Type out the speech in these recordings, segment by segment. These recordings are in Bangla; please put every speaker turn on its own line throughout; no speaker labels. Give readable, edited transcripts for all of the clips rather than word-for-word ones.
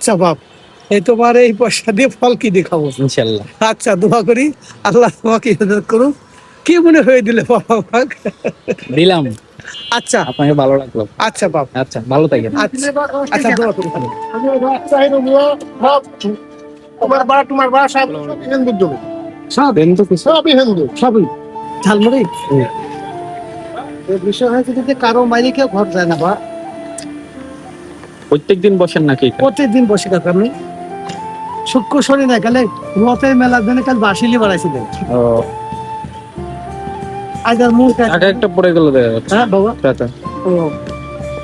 আচ্ছা বাপ, এই তোমার এই পয়সা দিয়ে ফল কি দিয়ে খাবো?
ইনশাল্লাহ।
আচ্ছা, দোয়া করি আল্লাহ তোমাকে হেদায়েত করুক। কি মনে হয়ে দিলে বাবা আমাকে?
দিলাম,
আচ্ছা
আপনাকে ভালো লাগলো।
আচ্ছা বাপ,
আচ্ছা, ভালো থাকেন।
আচ্ছা আচ্ছা, দোয়া করি।
তোমার বাবা সব হিন্দুর জমি,
সব
দেন তো কিছু।
সবই হিন্দু।
সবই ঝালমুড়ি। এই বিষয় হয়েছে যে কারো মাইনে কেউ ঘর যায় না বা
প্রত্যেকদিন বসেন নাকি এখানে?
প্রত্যেকদিন বসে থাকতে আমি শুক্র শনি না গেলে রথের মেলার জন্য কাল বাসিলি বাড়াইছিলেন।
ও,
আজ আর মুখ
টাকা একটা পড়ে গেল দেখা যাচ্ছে।
হ্যাঁ বাবা,
টাকা
ও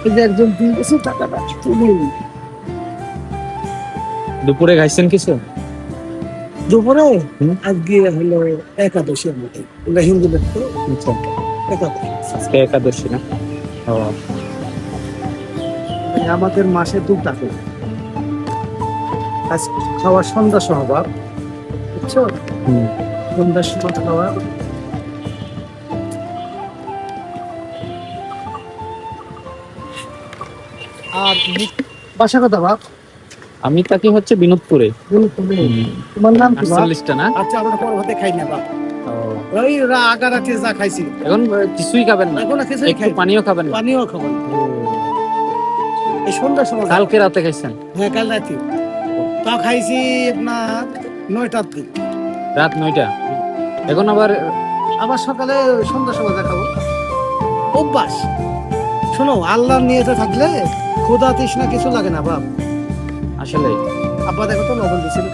এই যে একজন দিয়ে গেছে টাকাটা তুমি
দুপুরে খাইছেন কিছু?
দুপুরে
হুম।
আজকে হলো একাদশী আমাদের, আমরা হিন্দুদের তো
আচ্ছা,
একাদশী।
আজকে একাদশী না? ও,
মানে আমাদের মাসে দুটা করে আজ খাওয়া সন্ধ্যা সহবাব, বুঝছো?
হুম।
সন্ধ্যার সময় খাওয়া। আর বাসা কথা বাপ,
আমি থাকি হচ্ছে বিনোদপুরে।
তোমার নাম কি বাপ?
48টা না?
আচ্ছা, আমরা পর হতে খাই না বাপ,
ও,
ওই আগা রাতে যা খাইছি
এখন কিছুই খাবেন না?
এখন কিছুই
একটু
খাই না।
পানিও খাবেন না?
পানিও খাবো না। এই সন্ধ্যার সময়
কালকে রাতে খাইছেন?
হ্যাঁ কাল রাতে তাও খাইছি আপনার 9টার দিক,
রাত 9টা। এখন আবার
আবার সকালে সন্ধ্যার সময় দেখাবো। অভ্যাস। শোনো, আল্লাহর নিয়তে থাকলে ক্ষুধা তৃষ্ণা কিছু লাগে না বাপ।
আসলে
আব্বা দেখো তো লবণ দিয়েছিল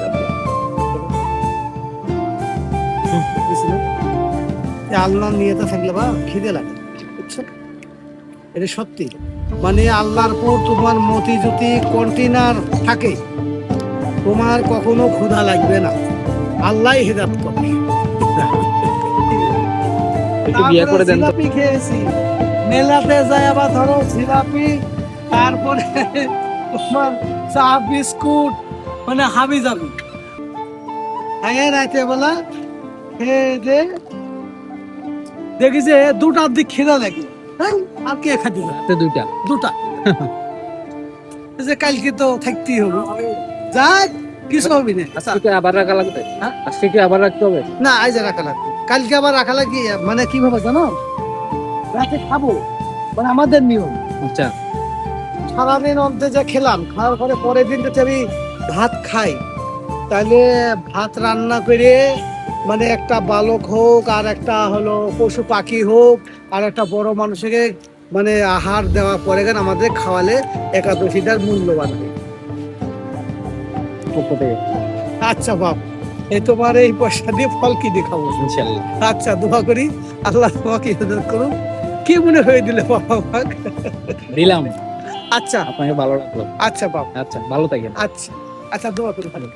আল্লাহর নিয়তে থাকলে বা খিদে লাগে, বুঝছো? এটা সত্যি। মানে আল্লাহর পর তোমার মতি যদি কন্টেনার থাকে, তোমার কখনো ক্ষুধা লাগবে না। আল্লাহ হেদায়েত করে।
একটু বিয়ে করে দেন তো।
জিলাপি খেয়েছি মেলাতে যায়, আবার ধরো জিলাপি, তারপরে তোমার চা বিস্কুট, মানে হাবি যাবি। হ্যাঁ রাইতে বেলা খেয়ে দে দেখি যে 2টার দিক খিদা লাগে, হ্যাঁ আর কে খাইতে যায়?
রাতে 2টা?
2টা যে কালকে তো থাকতেই হবে, যাক কিছু হবে না।
আজকে কি আবার রাখা লাগবে?
হ্যাঁ?
আজকে কি আবার রাখতে হবে?
না আজ রাখা লাগবে, কালকে আবার রাখা লাগবে। মানে কি ভাবে জানো, রাতে খাবো, মানে আমাদের নিয়ম।
আচ্ছা,
সারাদিন অন্তে যা খেলাম, খাওয়ার পরে পরের দিন যদি আমি ভাত খাই, তাহলে ভাত রান্না করে মানে একটা বালক হোক আর একটা হলো পশু পাখি হোক আর একটা বড় মানুষকে মানে আহার দেওয়া পরে গেলে আমাদের খাওয়ালে একাদশীটার মূল্য বাড়বে।
পক্ষ থেকে
আচ্ছা বাপ, এই তোমার এই পয়সা দিয়ে ফল কি দিয়ে খাবো?
ইনশাল্লাহ।
আচ্ছা, দোয়া করি আল্লাহ তোমাকে হেদায়েত করুক। কি মনে হয়ে দিলে বাবা আমাকে?
দিলাম,
আচ্ছা
আপনাকে ভালো লাগলো।
আচ্ছা বাপ,
আচ্ছা, ভালো থাকেন।
আচ্ছা আচ্ছা, দোয়া করি ভালো।